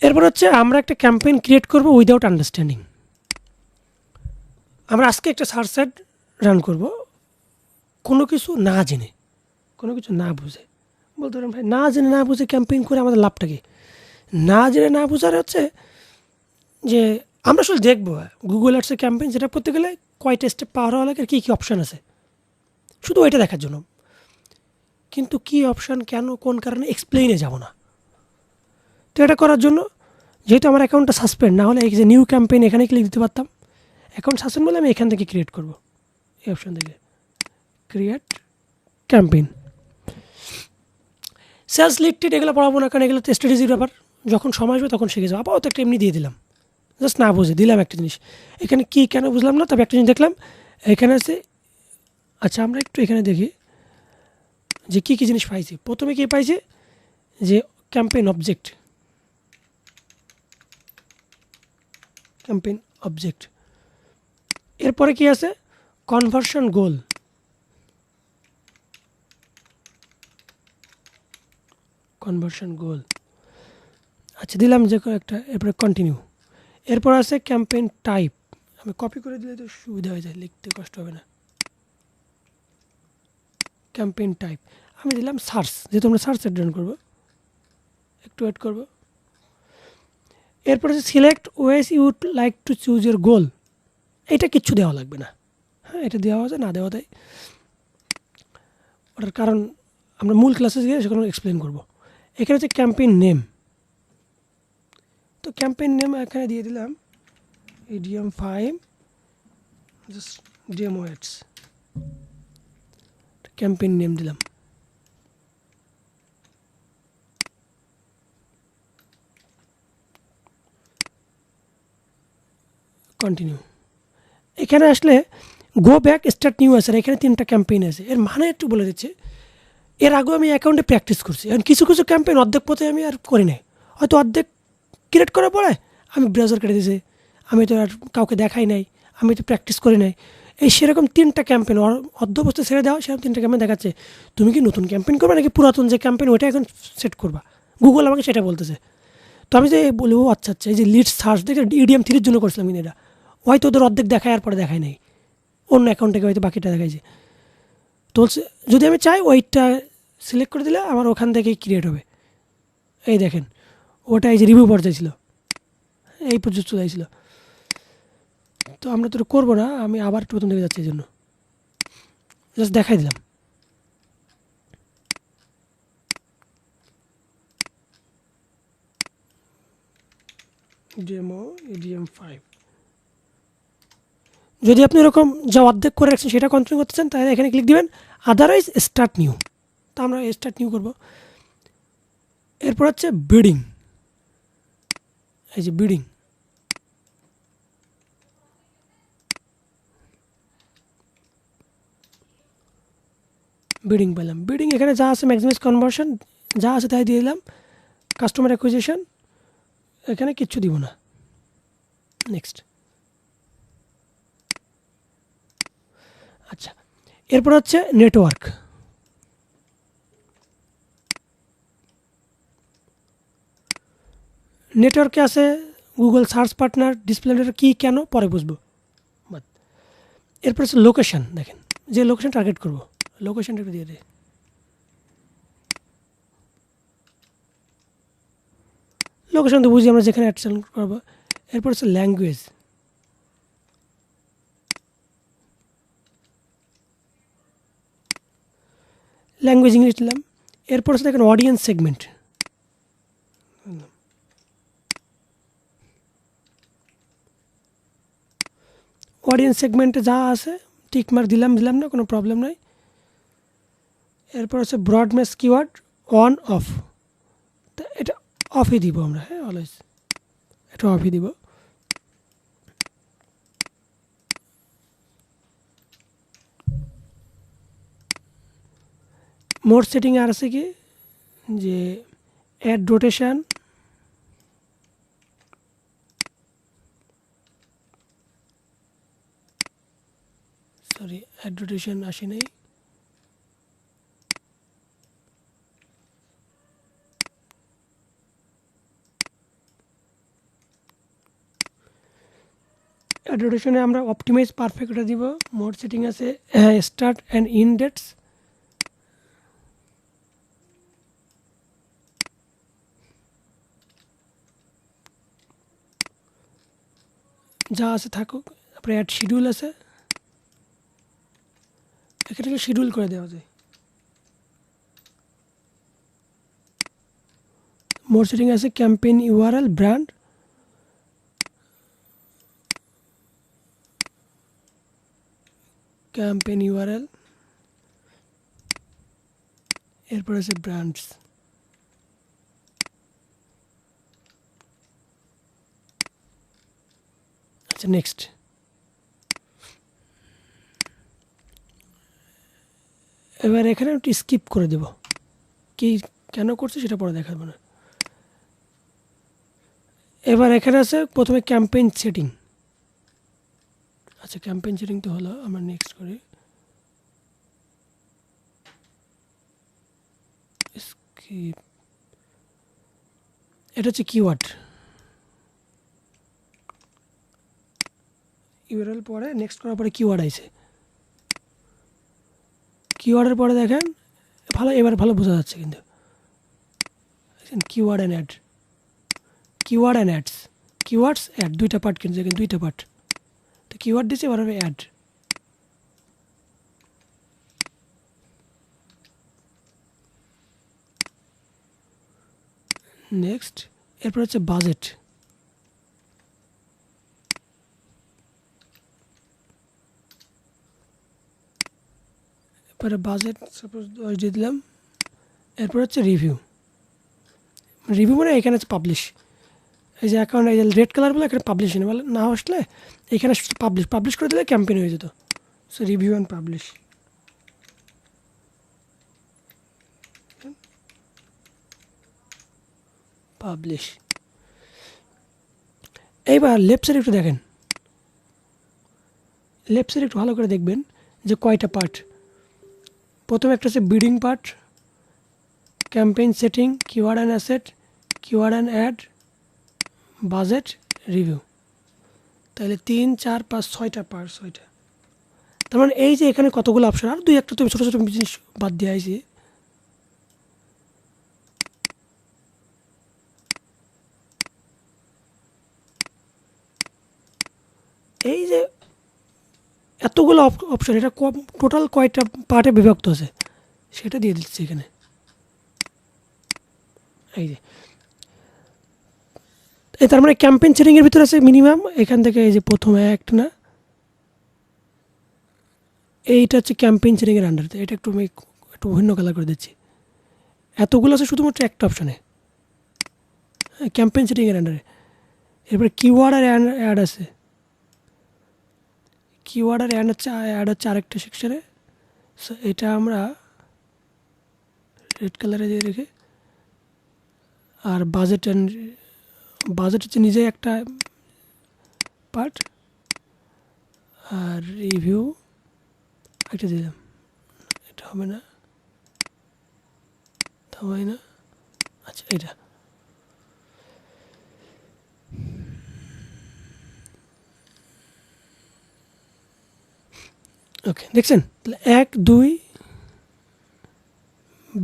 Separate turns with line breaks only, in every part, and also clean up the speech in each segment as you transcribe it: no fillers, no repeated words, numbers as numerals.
এরপর হচ্ছে আমরা একটা ক্যাম্পেইন ক্রিয়েট করব উইদাউট আন্ডারস্ট্যান্ডিং। আমরা আজকে একটা সার্চ অ্যাড রান করব কোনো কিছু না জেনে, কোনো কিছু না বুঝে। বলতে পারেন ভাই না জেনে না বুঝে ক্যাম্পেইন করে আমাদের লাভটা কি? না জেনে না বুঝার হচ্ছে যে আমরা আসলে দেখবো গুগল অ্যাডসের ক্যাম্পেইন যেটা করতে গেলে কয়টা স্টেপ পার হওয়া লাগে আর কী কী অপশান আছে, শুধু ওইটা দেখার জন্য। কিন্তু কী অপশান, কেন, কোন কারণে এক্সপ্লেইনে যাব না। তো এটা করার জন্য যেহেতু আমার অ্যাকাউন্টটা সাসপেন্ড, না হলে এই যে নিউ ক্যাম্পেইন এখানে ক্লিক দিতে পারতাম। অ্যাকাউন্ট সাসপেন্ড বলে আমি এখান থেকে ক্রিয়েট করব, এই অপশান থেকে ক্রিয়েট ক্যাম্পেইন। সেলস লিড টিড এগুলো পড়াবো না, কারণ এগুলো তো স্ট্র্যাটেজির ব্যাপার, যখন সময় আসবে তখন শিখে যাবো। আপাতত একটা এমনি দিয়ে দিলাম, জাস্ট না বুঝে দিলাম একটা জিনিস। এখানে কী কেন বুঝলাম না, তবে একটা জিনিস দেখলাম এখানে আছে। আচ্ছা আমরা একটু এখানে দেখি যে কী কী জিনিস পাইছি। প্রথমে কী পাইছে যে ক্যাম্পেইন অবজেক্ট, ক্যাম্পেইন অবজেক্ট। এরপরে কি আছে কনভার্সন গোল, কনভার্সন গোল। আচ্ছা দিলাম যে একটা, এরপরে কন্টিনিউ। এরপর আছে ক্যাম্পেইন টাইপ, আমি কপি করে দিলে তো সুবিধা হয়ে যায়, লিখতে কষ্ট হবে না। ক্যাম্পেইন টাইপ আমি দিলাম সার্চ, যেহেতু আমরা সার্চ রান করবো, একটু ওয়েট করবো। এরপর আছে select ways you would like to choose your goal. এটা কিচ্ছু দেওয়া লাগবে না, হ্যাঁ এটা দেওয়া যায় না দেওয়া যায় ওটার কারণ আমরা মূল ক্লাসে গিয়ে সেখানে এক্সপ্লেন করবো। এখানে হচ্ছে ক্যাম্পেইন নেম, তো ক্যাম্পেইন নেম এখানে দিয়ে দিলাম EDM 5 just demo ads, campaign name দিলাম। কন্টিনিউ। এখানে আসলে গো ব্যাক স্টার্ট নিউ আছে, এখানে 3টা ক্যাম্পেইন আছে। এর মানে একটু বলে দিচ্ছে, এর আগেও আমি অ্যাকাউন্টে প্র্যাকটিস করছি, এখন কিছু কিছু ক্যাম্পেইন অর্ধেক পথে আমি আর করি নাই, হয়তো অর্ধেক ক্রিয়েট করার পরে আমি ব্রাউজার কেটে দিয়েছি, আমি তো আর কাউকে দেখাই নাই, আমি তো প্র্যাকটিস করি নাই। এই সেরকম 3টা ক্যাম্পেইন অর্ধবস্থায় ছেড়ে দেওয়া, সেরকম 3টা ক্যাম্পেইন দেখাচ্ছে। তুমি কি নতুন ক্যাম্পেইন করবে নাকি পুরাতন যে ক্যাম্পেইন ওইটা এখন সেট করবা, গুগল আমাকে সেটা বলতেছে। তো আমি যে বলবো আচ্ছা আচ্ছা, এই যে লিড সার্চ দেখে ইডিএম 3-র জন্য করছিলাম কিন্তু এটা হয়তো ওদের অর্ধেক দেখায় আর পরে দেখায় নাই, অন্য অ্যাকাউন্ট থেকে হয়তো বাকিটা দেখাইছে। তো যদি আমি চাই ওইটা সিলেক্ট করে দিলে আমার ওখান থেকেই ক্রিয়েট হবে। এই দেখেন ওটা এই যে রিভিউ পর্যায়ে ছিল, এই পর্যন্ত চলে আসছিল। তো আমরা তো করবো না, আমি আবার প্রথম থেকে যাচ্ছি, এই জন্য জাস্ট দেখাই দিলাম। Demo EDM 5। যদি আপনি এরকম যা অর্ধেক করে রাখছেন সেটা কন্টিনিউ করতে চান তাহলে এখানে ক্লিক দিবেন, আদারওয়াইজ স্টার্ট নিউ। তো আমরা স্টার্ট নিউ করবো। এরপর হচ্ছে বিডিং, এই যে বিডিং, বিডিং পেলাম। বিডিং এখানে যা আছে ম্যাক্সিমাইজ কনভার্সন যা আছে তাই দিয়ে দিলাম। কাস্টমার অ্যাকুইজিশন এখানে কিচ্ছু দিব না, নেক্সট। আচ্ছা এরপর হচ্ছে নেটওয়ার্ক, নেটওয়ার্কে আছে গুগল সার্চ পার্টনার, ডিসপ্লে কী কেন পরে বুঝবো। এরপর হচ্ছে লোকেশান, দেখেন যে লোকেশান টার্গেট করবো লোকেশানটা একটু দিয়ে দিই। লোকেশান তো বুঝি আমরা যেখানে অ্যাডসেল করবো। এরপর হচ্ছে ল্যাঙ্গুয়েজ, ল্যাঙ্গুয়েজ ইংলিশ দিলাম। এরপর হচ্ছে দেখেন অডিয়েন্স সেগমেন্ট, অডিয়েন্স সেগমেন্টে যা আছে টিক মার্ক দিলাম না, কোনো প্রবলেম নাই। এরপর হচ্ছে ব্রডমেস কিওয়ার্ড অন অফ, তা এটা অফই দিব আমরা, হ্যাঁ অলওয়েজ এটা অফই দিব। মোর সেটিং আর আছে কি যে ad rotation, sorry ad rotation আসে নাই। অ্যাডভার্টাইজমেন্টে আমরা অপটিমাইজ পারফেক্টটা দিব। মোড সেটিং আছে স্টার্ট অ্যান্ড ইন ডেটস, যা আছে থাকুক। তারপরে অ্যাড শিডিউল আছে, এখানে শিডিউল করে দেওয়া যায়। মোড সেটিং আছে campaign URL brand, campaign URL, এরপর আছে ব্র্যান্ডস। আচ্ছা নেক্সট, এবার এখানে একটু স্কিপ করে দেব, কি কেন করছি সেটা পরে দেখাবো না। এবার এখানে আছে প্রথমে ক্যাম্পেইন সেটিং। আচ্ছা ক্যাম্পেইন সেটিং তো হলো, আমরা নেক্সট করি। স্কিপ, এটা হচ্ছে কিওয়ার্ড। ইউআরএল পরে নেক্সট করার পরে কিওয়ার্ড আছে। কিওয়ার্ডের পরে দেখেন ভালো, এবার ভালো বোঝা যাচ্ছে কিন্তু keyword and ad, keyword and ads, keywords ad দুইটা পার্ট কিন্তু দেখেন, দুইটা পার্ট। তো কিওয়ার্ড দিচ্ছে, এবার হবে অ্যাড। নেক্সট, এরপর হচ্ছে বাজেট। এরপরে বাজেট সাপোজ 10 দিয়ে দিলাম। এরপর হচ্ছে রিভিউ। রিভিউ মানে এখানে হচ্ছে পাবলিশ, এই যে অ্যাকাউন্ট এই যে রেড কালার বলে এখানে পাবলিশ বলে না আসলে এখানে পাবলিশ, পাবলিশ করে দিলে ক্যাম্পেইন হয়ে যেত। So review and publish. Publish. এইবার লেফট সাইড একটু দেখেন, লেফট সাইড একটু ভালো করে দেখবেন যে কয়টা পার্ট। প্রথমে একটা হচ্ছে bidding part, campaign setting, keyword and asset, keyword and ad, budget, review. তাহলে 3, 4, 5, 6টা পার্ট, 6টা। তার মানে এই যে এখানে কতগুলো অপশন, আর দুই একটা তুমি ছোটো ছোটো জিনিস বাদ দিয়ে আইছি। এই যে এতগুলো অপশন, এটা টোটাল কয়টা পার্টে বিভক্ত আছে সেটা দিয়ে দিচ্ছি এখানে। এই যে এই তার মানে ক্যাম্পেইন সেটিংয়ের ভিতরে আছে মিনিমাম এখান থেকে এই যে প্রথম একটা না, এইটা হচ্ছে ক্যাম্পেইন সেটিংয়ের আন্ডারতে। এটা একটু আমি একটু ভিন্ন কালার করে দিচ্ছি। এতগুলো আছে শুধুমাত্র একটা অপশানে, হ্যাঁ ক্যাম্পেইন সেটিংয়ের আন্ডারে। এরপরে কিওয়ার্ড আর অ্যাড আছে, কিওয়ার্ড আর অ্যাড হচ্ছে আরেকটা সেকশনে। সো এটা আমরা রেড কালারে দিয়ে রেখে, আর বাজেট অ্যান্ড বাজেট হচ্ছে নিজেই একটা পার্ট, আর রিভিউ একটা দিলাম। এটা হবে না, তা হয় না। আচ্ছা এটা ওকে, দেখছেন? তাহলে 1, 2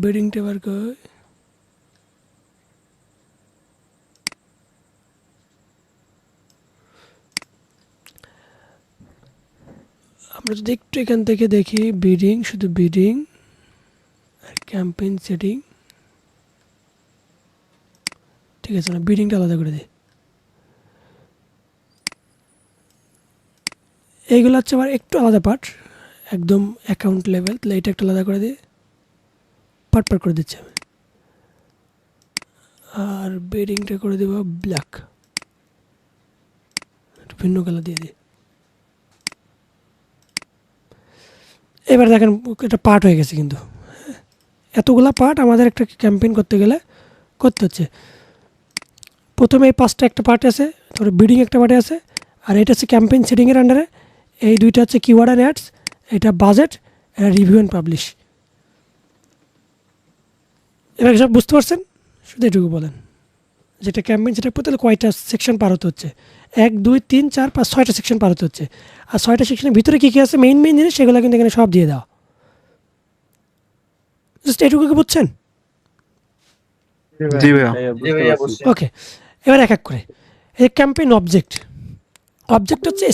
বিডিং টেবার কই, আমরা যদি একটু এখান থেকে দেখি বিডিং, শুধু বিডিং আর ক্যাম্পেইন সেটিং, ঠিক আছে না, বিডিংটা আলাদা করে দিই। এইগুলো হচ্ছে আবার একটু আলাদা পার্ট, একদম অ্যাকাউন্ট লেভেল। তাহলে এটা একটু আলাদা করে দিই, পার্ট পার্ট করে দিচ্ছি আমি। আর বিডিংটা করে দেবো ব্ল্যাক, একটু ভিন্ন কালার দিয়ে দিই। এবার দেখেন এটা পার্ট হয়ে গেছে, কিন্তু এতগুলা পার্ট আমাদের একটা ক্যাম্পেইন করতে গেলে করতে হচ্ছে। প্রথমে এই 5টা একটা পার্টে আছে, তারপরে বিডিং একটা পার্টে আছে, আর এটা হচ্ছে ক্যাম্পেইন সেটিংয়ের আন্ডারে। এই দুইটা হচ্ছে কিওয়ার্ড অ্যান্ড অ্যাডস, এটা বাজেট, এটা রিভিউ অ্যান্ড পাবলিশ। এবার সব বুঝতে পারছেন? শুধু এটুকু বলেন যেটা ক্যাম্পেইন সেটা করতে হলে কয়টা সেকশন পার হতে হচ্ছে, 1 2 3 4 5 6টা সেকশন পার হতে হচ্ছে। আর 6টা সেকশনের ভিতরে কী কী আছে মেইন জিনিস সেগুলো কিন্তু এখানে সব দিয়ে দেওয়া। জাস্ট এটুকু কি বুঝছেন?
জি ভাইয়া।
ওকে, এবার এক এক করে। এই ক্যাম্পেইন অবজেক্ট হচ্ছে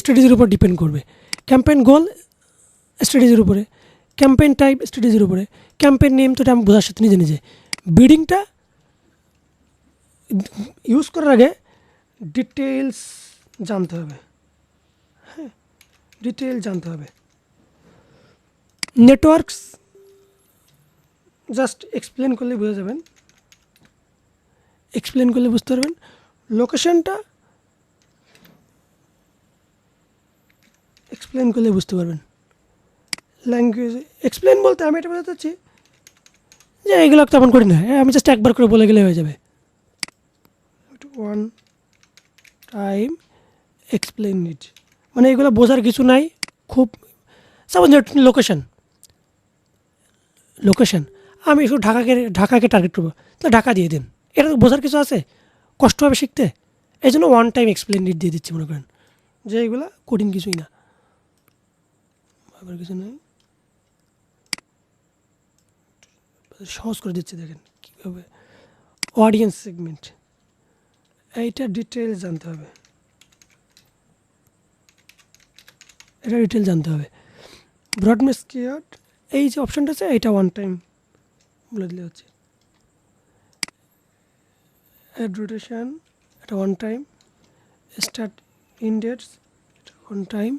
স্ট্র্যাটেজির উপর ডিপেন্ড করবে। ক্যাম্পেইন গোল স্ট্র্যাটেজির উপরে, ক্যাম্পেইন টাইপ স্ট্র্যাটেজির উপরে, ক্যাম্পেইন নেম তো এটা আমি বোঝার সাথে নিজে নিজে। বিডিংটা ইউজ করার আগে ডিটেলস জানতে হবে, হ্যাঁ ডিটেল জানতে হবে। নেটওয়ার্কস জাস্ট এক্সপ্লেন করলে বুঝে যাবেন, এক্সপ্লেন করলে বুঝতে পারবেন। লোকেশনটা এক্সপ্লেন করলে বুঝতে পারবেন। ল্যাঙ্গুয়েজ এক্সপ্লেন বলতে আমি এটা বোঝাতে চাচ্ছি যে এগুলো তেমন করি না, আমি জাস্ট একবার করে বলে গেলে হয়ে যাবে। ওয়ান টাইম এক্সপ্লেন ইট, মানে এগুলো বোঝার কিছু নাই খুব। সাপোজ লোকেশন আমি শুধু ঢাকাকে টার্গেট করবো, তাহলে ঢাকা দিয়ে দিন, এটা তো বোঝার কিছু আছে, কষ্ট হবে শিখতে। এই জন্য ওয়ান টাইম এক্সপ্লেন ইট দিয়ে দিচ্ছি, মনে করেন যে এগুলো কঠিন কিছুই না, আবার কিছু নেই, সহজ করে দিচ্ছি। দেখেন কীভাবে অডিয়েন্স সেগমেন্ট, এইটা ডিটেলস জানতে হবে, এটা ডিটেল জানতে হবে। ব্রডমেস কিওয়ার্ড এই যে অপশানটা আছে এইটা ওয়ান টাইম বলে দিলে হচ্ছে। অ্যাড রোটেশন এটা ওয়ান টাইম, স্টার্ট ইনডেটস এটা one time,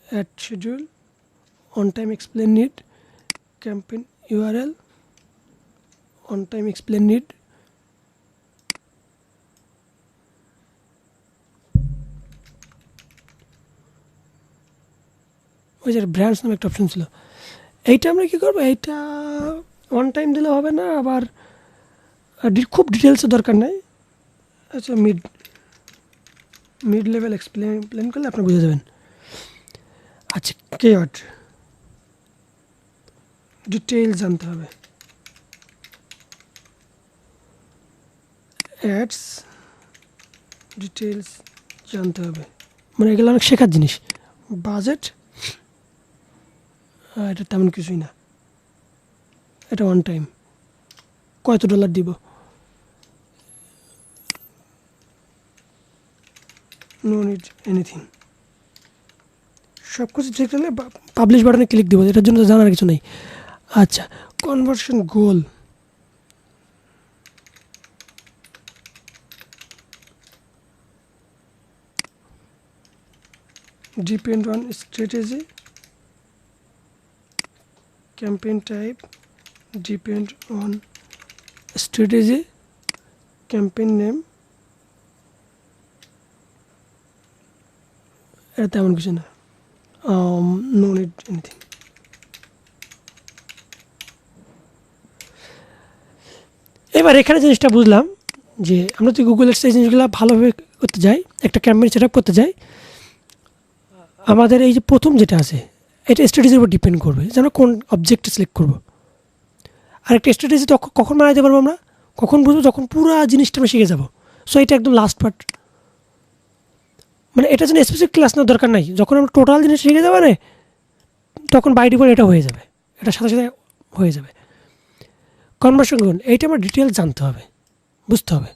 ad schedule on time explain need, campaign URL on time explain need. ওই যে ব্র্যান্ডস নামে একটা অপশন ছিল, এইটা আমরা কী করবো, এইটা ওয়ান টাইম দিলে হবে না, আবার খুব ডিটেলসের দরকার নেই। আচ্ছা মিড লেভেল এক্সপ্লেন করলে আপনি বুঝে যাবেন। আচ্ছা কিওয়ার্ড ডিটেইল জানতে হবে, অ্যাডস ডিটেলস জানতে হবে, মানে এগুলো অনেক শেখার জিনিস। বাজেট এটা তেমন কিছুই না, এটা ওয়ান টাইম, কত ডলার দিব, নো নিড এনিথিং। সব কিছু ঠিক হলে পাবলিশ বাটনে ক্লিক দিব, এটার জন্য জানার কিছু নেই। আচ্ছা conversion goal, depend on strategy, campaign type depend on strategy, campaign name এটা তেমন কিছু না, নো নিড এনিথিং। এবার এখানে জিনিসটা বুঝলাম যে আমরা তো গুগল এক্স এই জিনিসগুলো ভালোভাবে করতে যাই, একটা ক্যাম্পেইন সেট আপ করতে যাই, আমাদের এই যে প্রথম যেটা আছে এটা স্ট্র্যাটেজির উপর ডিপেন্ড করবে যে আমরা কোন অবজেক্টটা সিলেক্ট করবো। আর একটা স্ট্র্যাটেজি কখন বানাইতে পারবো আমরা, কখন বুঝবো, যখন পুরো জিনিসটা আমরা শিখে যাবো। সো এটা একদম লাস্ট পার্ট, মানে এটার জন্য স্পেসিফিক ক্লাস নেওয়ার দরকার নাই। যখন আমরা টোটাল জিনিস শিখে যাবে না তখন বাই ডিফল্ট এটা হয়ে যাবে, এটার সাথে সাথে হয়ে যাবে। কনভার্সন গোল এইটা আমার ডিটেল জানতে হবে, বুঝতে হবে।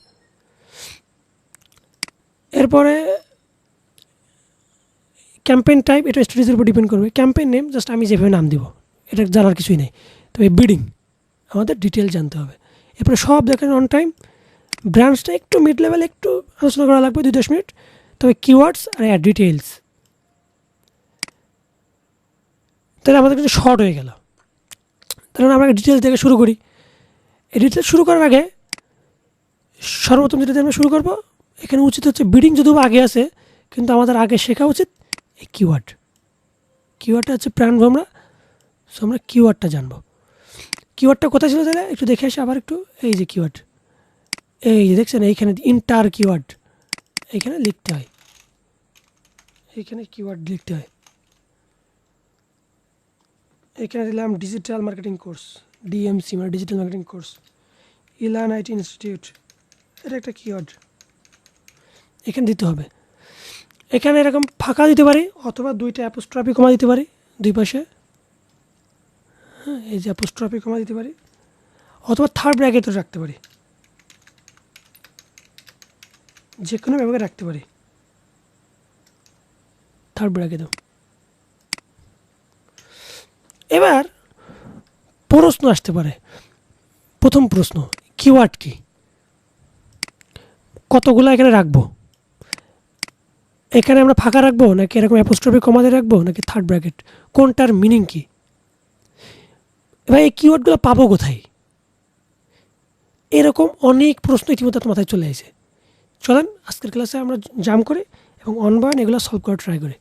এরপরে ক্যাম্পেইন টাইপ এটা স্ট্র্যাটেজির উপর ডিপেন্ড করবে। ক্যাম্পেইন নেম জাস্ট আমি যেভাবে নাম দিব, এটা জানার কিছুই নেই। তবে বিডিং আমাদের ডিটেল জানতে হবে। এরপরে সব দেখেন অন টাইম, ব্রাঞ্চটা একটু মিড লেভেল একটু আলোচনা করা লাগবে 2-10 মিনিট। তবে কিওয়ার্ডস আর অ্যাড ডিটেলস তাহলে আমাদের কিন্তু শর্ট হয়ে গেল। তাহলে আমরা ডিটেলস থেকে শুরু করি। এই ডিটেলস শুরু করার আগে সর্বপ্রথম যেটা আমরা শুরু করবো, এখানে উচিত হচ্ছে বিডিং যদিও আগে আছে, কিন্তু আমাদের আগে শেখা উচিত এই কিওয়ার্ডটা হচ্ছে প্রাণ আমরা। সো আমরা কিওয়ার্ডটা জানবো। কিওয়ার্ডটা কোথায় ছিল তাহলে একটু দেখে আসি আবার একটু। এই যে কিওয়ার্ড, এই যে দেখছেন এইখানে ইন্টার কিওয়ার্ড এইখানে লিখতে হয়, এইখানে কিওয়ার্ড লিখতে হয়। এখানে দিলাম ডিজিটাল মার্কেটিং কোর্স, ডিএমসি মানে digital marketing course. eLearn IT institute, এটা একটা কিওয়ার্ড এখানে দিতে হবে। এখানে এরকম ফাঁকা দিতে পারি অথবা দুইটা অ্যাপোস্ট্রফি কমা দিতে পারি দুই পাশে, হ্যাঁ এই যে অ্যাপোস্ট্রফি কমা দিতে পারি, অথবা থার্ড ব্র্যাকেটও রাখতে পারি, যে কোনো ভাবে রাখতে পারি থার্ড ব্র্যাকেটও। এবার প্রশ্ন আসতে পারে, প্রথম প্রশ্ন কিওয়ার্ড কি, কতগুলো এখানে রাখবো, এখানে আমরা ফাঁকা রাখবো নাকি এরকম অ্যাপোস্ট্রফি কমা দিয়ে রাখবো নাকি থার্ড ব্র্যাকেট, কোনটার মিনিং কি, এবার এই কিওয়ার্ডগুলো পাবো কোথায়, এরকম অনেক প্রশ্ন ইতিমধ্যে আপনার মাথায় চলে আসে। চলেন আজকের ক্লাসে আমরা জাম্প করি এবং অন বার্ন এগুলো সলভ করার ট্রাই করি।